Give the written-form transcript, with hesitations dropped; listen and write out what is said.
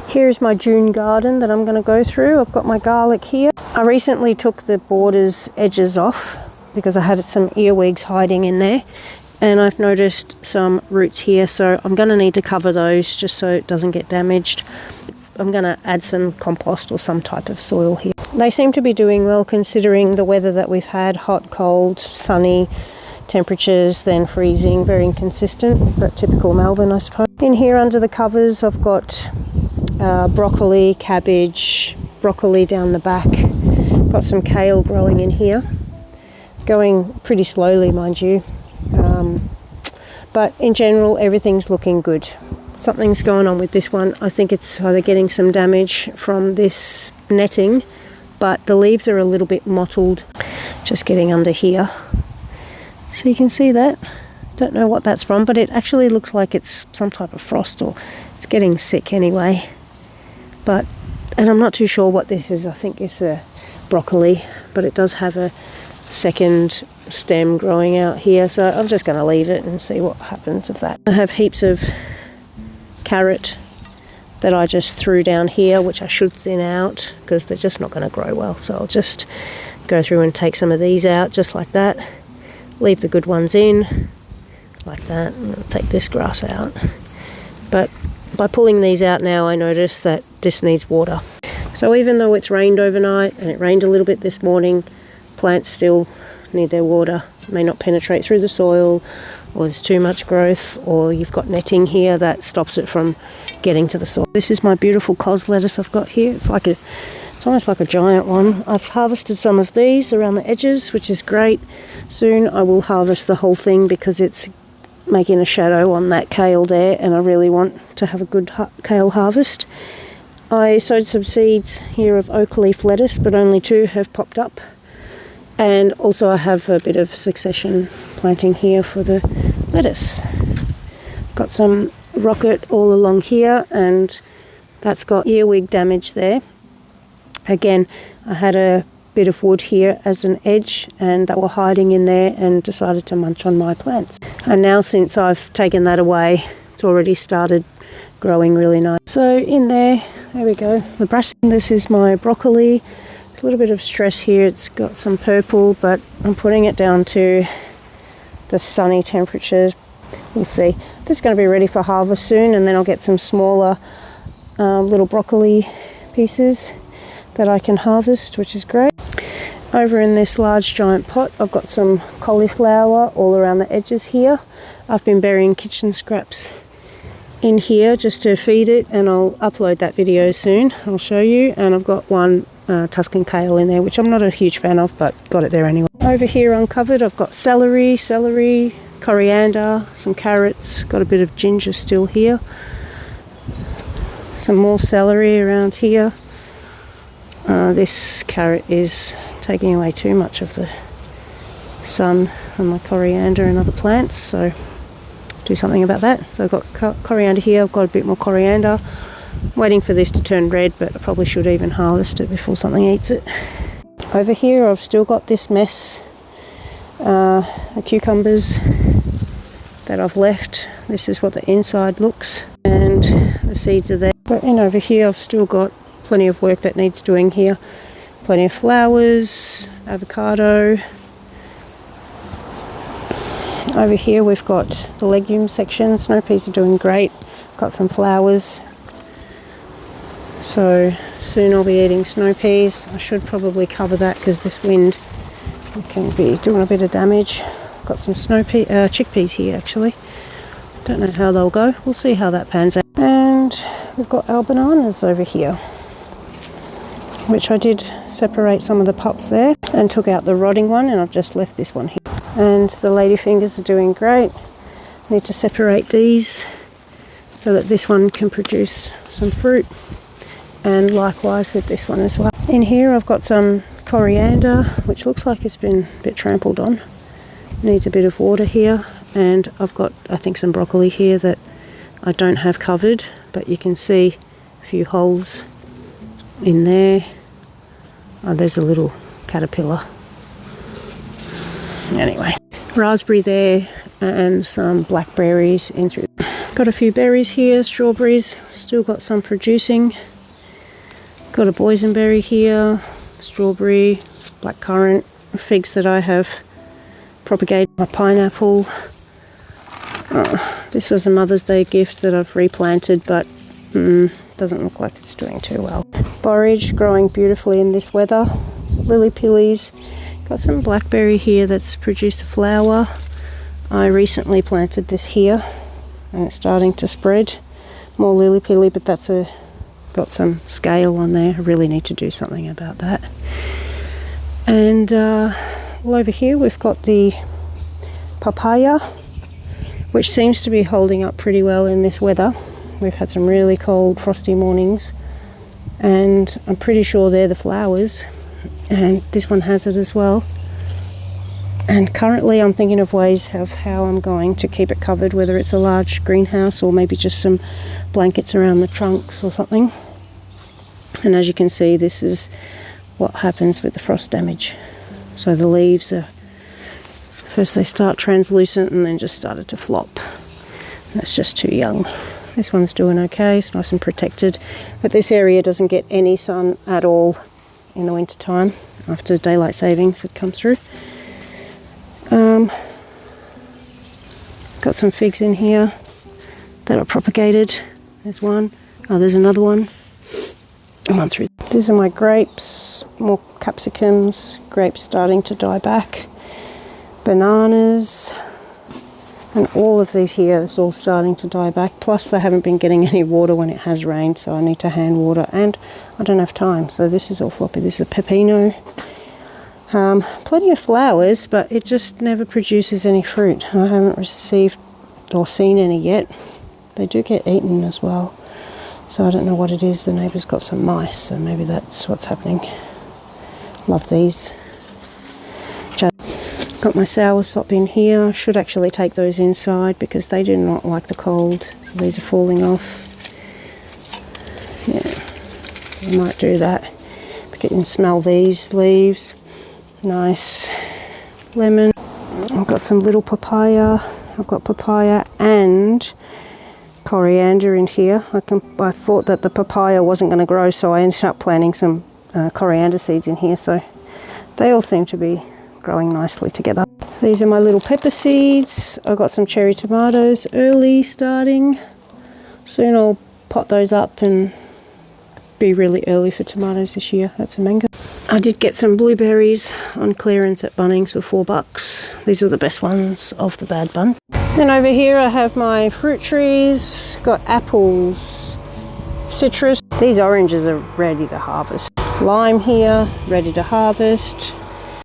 Here's my June garden that I'm going to go through. I've got my garlic here. I recently took the borders edges off because I had some earwigs hiding in there, and I've noticed some roots here, so I'm going to need to cover those just so it doesn't get damaged. I'm going to add some compost or some type of soil here. They seem to be doing well considering the weather that we've had, hot, cold, sunny temperatures, then freezing, very inconsistent, but typical Melbourne, I suppose. In here under the covers I've got broccoli, cabbage, broccoli down the back. Got some kale growing in here, going pretty slowly mind you, but in general everything's looking good. Something's going on with this one. I think it's either getting some damage from this netting, but the leaves are a little bit mottled. Just getting under here, so you can see that. Don't know what that's from, but it actually looks like it's some type of frost, or it's getting sick anyway. And I'm not too sure what this is. I think it's a broccoli, but it does have a second stem growing out here, so I'm just going to leave it and see what happens with that. I have heaps of carrot that I just threw down here, which I should thin out because they're just not going to grow well, so I'll just go through and take some of these out just like that, leave the good ones in like that, and I'll take this grass out. But by pulling these out now, I notice that this needs water. So even though it's rained overnight, and it rained a little bit this morning, plants still need their water. It may not penetrate through the soil, or there's too much growth, or you've got netting here that stops it from getting to the soil. This is my beautiful cos lettuce I've got here. It's almost like a giant one. I've harvested some of these around the edges, which is great. Soon I will harvest the whole thing because it's making a shadow on that kale there, and I really want to have a good kale harvest. I sowed some seeds here of oak leaf lettuce, but only 2 have popped up. And also I have a bit of succession planting here for the lettuce. Got some rocket all along here, and that's got earwig damage there. Again, I had a bit of wood here as an edge, and they were hiding in there and decided to munch on my plants. And now since I've taken that away, it's already started growing really nice. So in there we go, the brassica. This is my broccoli. A little bit of stress here, it's got some purple, but I'm putting it down to the sunny temperatures. We'll see. This is going to be ready for harvest soon, and then I'll get some smaller little broccoli pieces that I can harvest, which is great. Over in this large giant pot I've got some cauliflower all around the edges here. I've been burying kitchen scraps in here just to feed it, and I'll upload that video soon. I'll show you. And I've got one Tuscan kale in there, which I'm not a huge fan of, but got it there anyway. Over here uncovered I've got celery, coriander, some carrots, got a bit of ginger still here, some more celery around here. This carrot is taking away too much of the sun on my coriander and other plants, so do something about that. So I've got coriander here, I've got a bit more coriander. Waiting for this to turn red, but I probably should even harvest it before something eats it. Over here I've still got this mess, the cucumbers that I've left. This is what the inside looks, and the seeds are there. But in over here I've still got plenty of work that needs doing here. Plenty of flowers, avocado. Over here we've got the legume section. Snow peas are doing great. Got some flowers. So soon I'll be eating snow peas. I should probably cover that because this wind can be doing a bit of damage. Got some chickpeas here actually. Don't know how they'll go. We'll see how that pans out. And we've got our bananas over here, which I did separate some of the pups there and took out the rotting one, and I've just left this one here. And the ladyfingers are doing great. Need to separate these so that this one can produce some fruit, and likewise with this one as well. In here I've got some coriander, which looks like it's been a bit trampled on. Needs a bit of water here, and I've got I think some broccoli here that I don't have covered, but you can see a few holes in there. Oh, there's a little caterpillar. Anyway, raspberry there, and some blackberries in through. Got a few berries here, strawberries, still got some producing. Got a boysenberry here, strawberry, blackcurrant, figs that I have propagated. My pineapple. This was a Mother's Day gift that I've replanted, but doesn't look like it's doing too well. Borage growing beautifully in this weather. Lily pillies. Got some blackberry here that's produced a flower. I recently planted this here and it's starting to spread. More lily pilly, but that's got some scale on there. I really need to do something about that. And well, over here we've got the papaya, which seems to be holding up pretty well in this weather. We've had some really cold, frosty mornings, and I'm pretty sure they're the flowers, and this one has it as well. And currently I'm thinking of ways of how I'm going to keep it covered, whether it's a large greenhouse or maybe just some blankets around the trunks or something. And as you can see, this is what happens with the frost damage. So the leaves are, first they start translucent and then just started to flop. That's just too young. This one's doing okay, it's nice and protected, but this area doesn't get any sun at all in the winter time after daylight savings had come through. Got some figs in here that are propagated. There's one. Oh, there's another one. One through. These are my grapes, more capsicums, grapes starting to die back, bananas, and all of these here is all starting to die back. Plus they haven't been getting any water when it has rained, so I need to hand water and I don't have time, so this is all floppy. This is a pepino. Plenty of flowers, but it just never produces any fruit. I haven't received or seen any yet. They do get eaten as well, so I don't know what it is. The neighbour's got some mice, so maybe that's what's happening. Love these. Got my soursop in here. I should actually take those inside because they do not like the cold. So these are falling off. Yeah, I might do that. But you can smell these leaves. Nice. Lemon. I've got some little papaya. I've got papaya and coriander in here. I thought that the papaya wasn't going to grow, so I ended up planting some coriander seeds in here, so they all seem to be growing nicely together. These are my little pepper seeds. I've got some cherry tomatoes early starting. Soon I'll pot those up and be really early for tomatoes this year. That's a mango. I did get some blueberries on clearance at Bunnings for $4. These are the best ones of the bad bun. Then over here I have my fruit trees. Got apples, citrus. These oranges are ready to harvest. Lime here, ready to harvest.